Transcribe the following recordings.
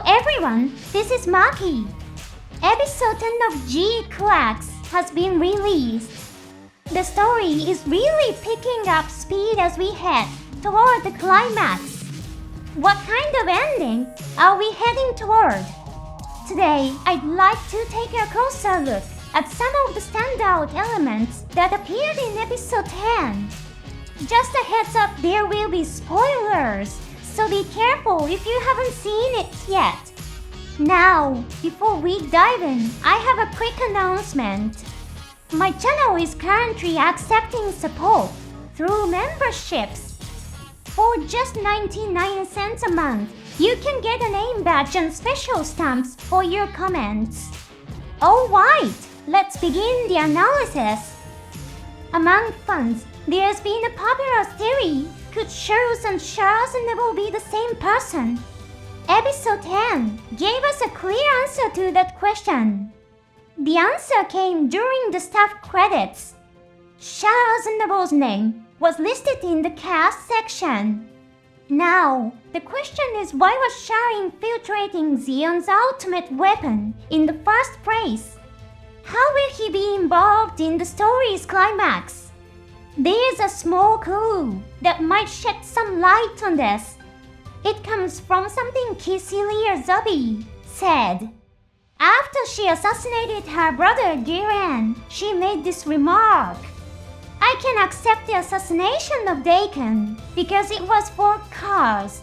everyone, this is Maki. Episode 10 of GQuuuuuuX has been released. The story is really picking up speed as we head toward the climax. What kind of ending are we heading toward? Today, I'd like to take a closer look at some of the standout elements that appeared in episode 10. Just a heads up, there will be spoilers, so be careful if you haven't seen it yet. Now, before we dive in, I have a quick announcement. My channel is currently accepting support through memberships. For just 99 cents a month, you can get a name badge and special stamps for your comments. Alright, let's begin the analysis. Among fans, there's been a popular theory: could Char and Char's never be the same person? Episode 10 gave us a clear answer to that question. The answer came during the staff credits. Char's Nable's name was listed in the cast section. Now, the question is, why was Char infiltrating Zeon's ultimate weapon in the first place? How will he be involved in the story's climax? There's a small clue that might shed some light on this. It comes from something Kisilia Zubi said. After she assassinated her brother Giran, she made this remark: I can accept the assassination of Daikon because it was for cause,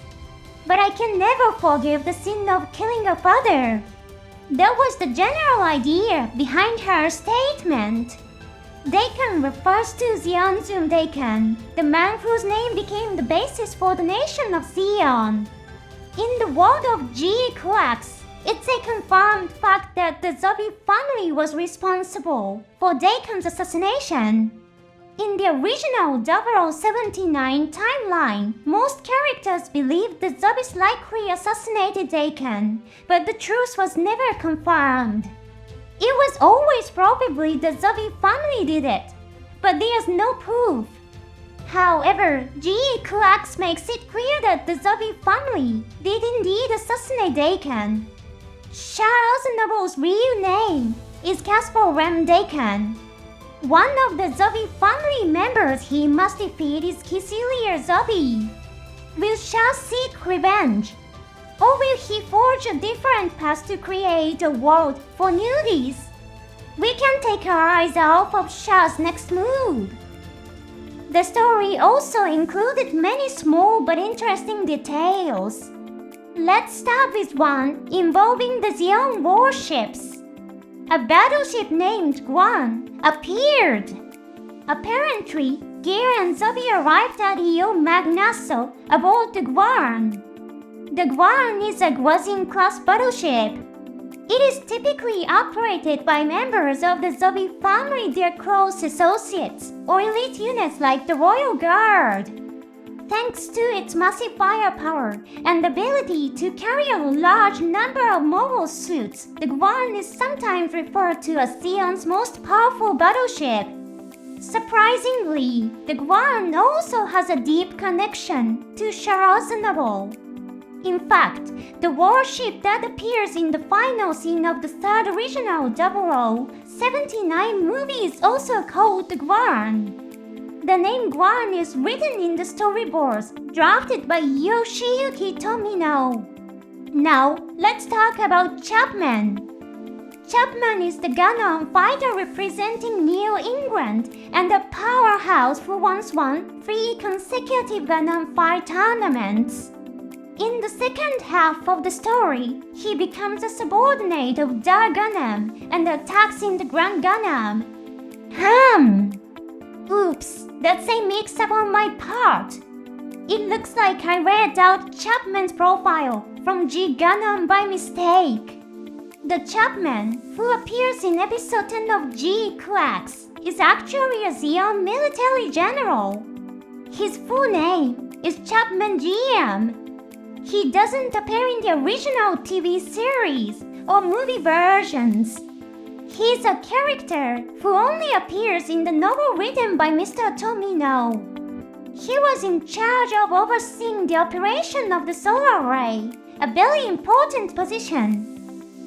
but I can never forgive the sin of killing a father. That was the general idea behind her statement. Daikon refers to Zeonzum Daikon, the man whose name became the basis for the nation of Zeon. In the world of GQuuuuuuX, it's a confirmed fact that the Zubi family was responsible for Daikon's assassination. In the original 0079 timeline, most characters believed the Zubis likely assassinated Daikon, but the truth was never confirmed. It was always probably the Zubi family did it, but there's no proof. However, GQuuuuuuX makes it clear that the Zubi family did indeed assassinate Daikon. Charles Noble's real name is Caspar Rem Daikon. One of the Zubi family members he must defeat is Kisilia Zubi. Will Char seek revenge? Or will he forge a different path to create a world for nudies? We can take our eyes off of Char's next move. The story also included many small but interesting details. Let's start with one involving the Zeon warships. A battleship named Guan appeared. Apparently, Gear and Zubi arrived at Io Magnaso aboard the Guan. The Guan is a Guazin-class battleship. It is typically operated by members of the Zubi family, their close associates, or elite units like the Royal Guard. Thanks to its massive firepower and ability to carry a large number of mobile suits, the Guan is sometimes referred to as Zeon's most powerful battleship. Surprisingly, the Guan also has a deep connection to Char's Noble. In fact, the warship that appears in the final scene of the third original 0079 movie is also called the Guan. The name Guan is written in the storyboards drafted by Yoshiyuki Tomino. Now, let's talk about Chapman. Chapman is the Gundam fighter representing New England and a powerhouse who once won 3 consecutive Gundam fight tournaments. In the second half of the story, he becomes a subordinate of Dar Gundam and attacks in the Grand Gundam. Oops, that's a mix-up on my part. It looks like I read out Chapman's profile from G Gundam by mistake. The Chapman, who appears in episode 10 of GQuuuuuuX, is actually a Zeon military general. His full name is Chapman GM. He doesn't appear in the original TV series or movie versions. He's a character who only appears in the novel written by Mr. Tomino. He was in charge of overseeing the operation of the solar array a very important position.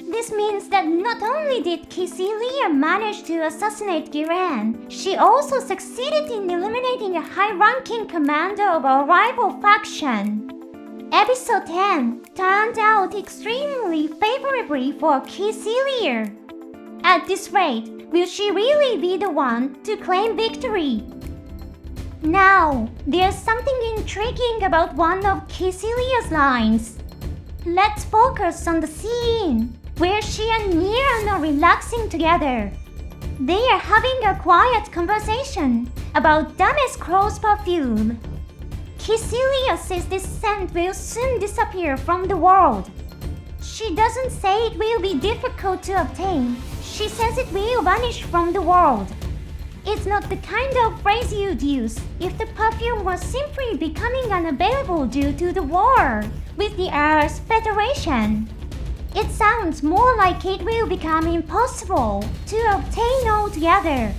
This means that not only did Kisilia manage to assassinate Giran, she also succeeded in eliminating a high-ranking commander of a rival faction. Episode 10 turned out extremely favorably for Kisilia. At this rate, will she really be the one to claim victory? Now, there's something intriguing about one of Kisilia's lines. Let's focus on the scene where she and Niran are relaxing together. They are having a quiet conversation about damask rose perfume. Kisilia says this scent will soon disappear from the world. She doesn't say it will be difficult to obtain. She says it will vanish from the world. It's not the kind of phrase you'd use if the perfume was simply becoming unavailable due to the war with the Earth Federation. It sounds more like it will become impossible to obtain altogether.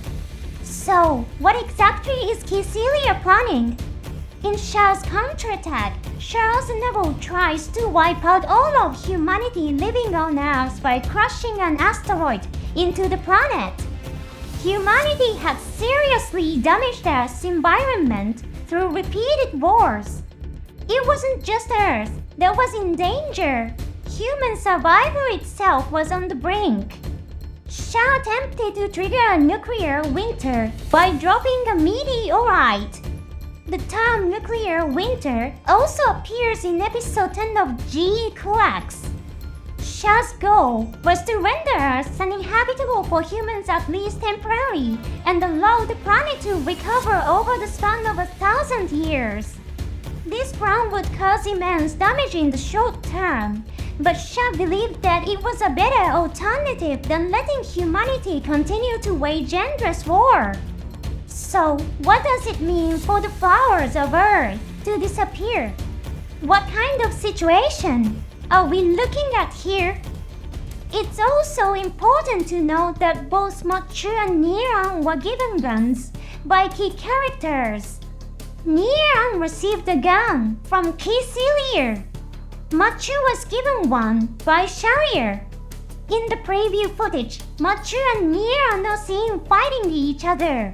So, what exactly is Kisilia planning? In Char's counterattack, Charles Neville tries to wipe out all of humanity living on Earth by crushing an asteroid into the planet. Humanity had seriously damaged Earth's environment through repeated wars. It wasn't just Earth that was in danger. Human survival itself was on the brink. Char attempted to trigger a nuclear winter by dropping a meteorite. The term nuclear winter also appears in episode 10 of GQuuuuuuX. Char's goal was to render Earth uninhabitable for humans at least temporarily and allow the planet to recover over the span of 1,000 years. This plan would cause immense damage in the short term, but Char believed that it was a better alternative than letting humanity continue to wage endless war. So, what does it mean for the flowers of Earth to disappear? What kind of situation are we looking at here? It's also important to note that both Machu and Nyaan were given guns by key characters. Nyaan received a gun from Kisilia. Machu was given one by Char. In the preview footage, Machu and Nyaan are seen fighting each other.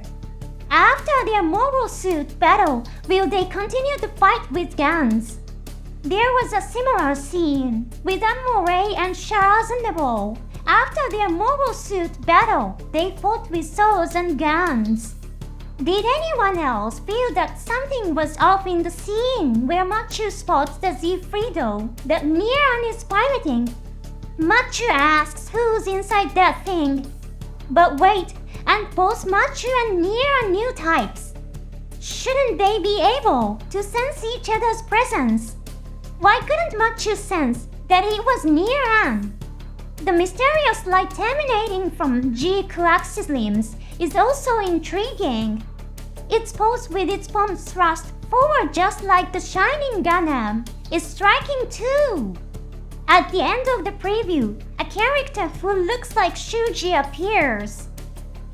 After their mobile suit battle, will they continue to fight with guns? There was a similar scene with Amore and Charles Neville. After their mobile suit battle, they fought with swords and guns. Did anyone else feel that something was off in the scene where Machu spots the Zfrido that Nyaan is piloting? Machu asks who's inside that thing. But wait, and both Machu and Nyaan new types. Shouldn't they be able to sense each other's presence? Why couldn't Machu sense that it was Nyaan? The mysterious light emanating from GQuuuuuuX's limbs is also intriguing. Its pose with its palms thrust forward just like the shining Gundam is striking too. At the end of the preview, a character who looks like Shuji appears.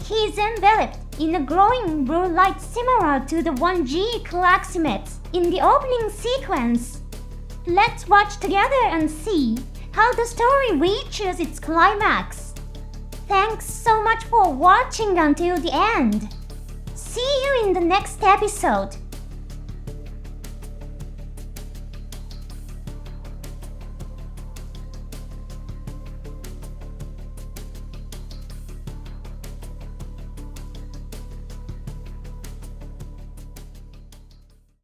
He is enveloped in a glowing blue light similar to the one GQuuuuuuX emits in the opening sequence. Let's watch together and see how the story reaches its climax. Thanks so much for watching until the end. See you in the next episode.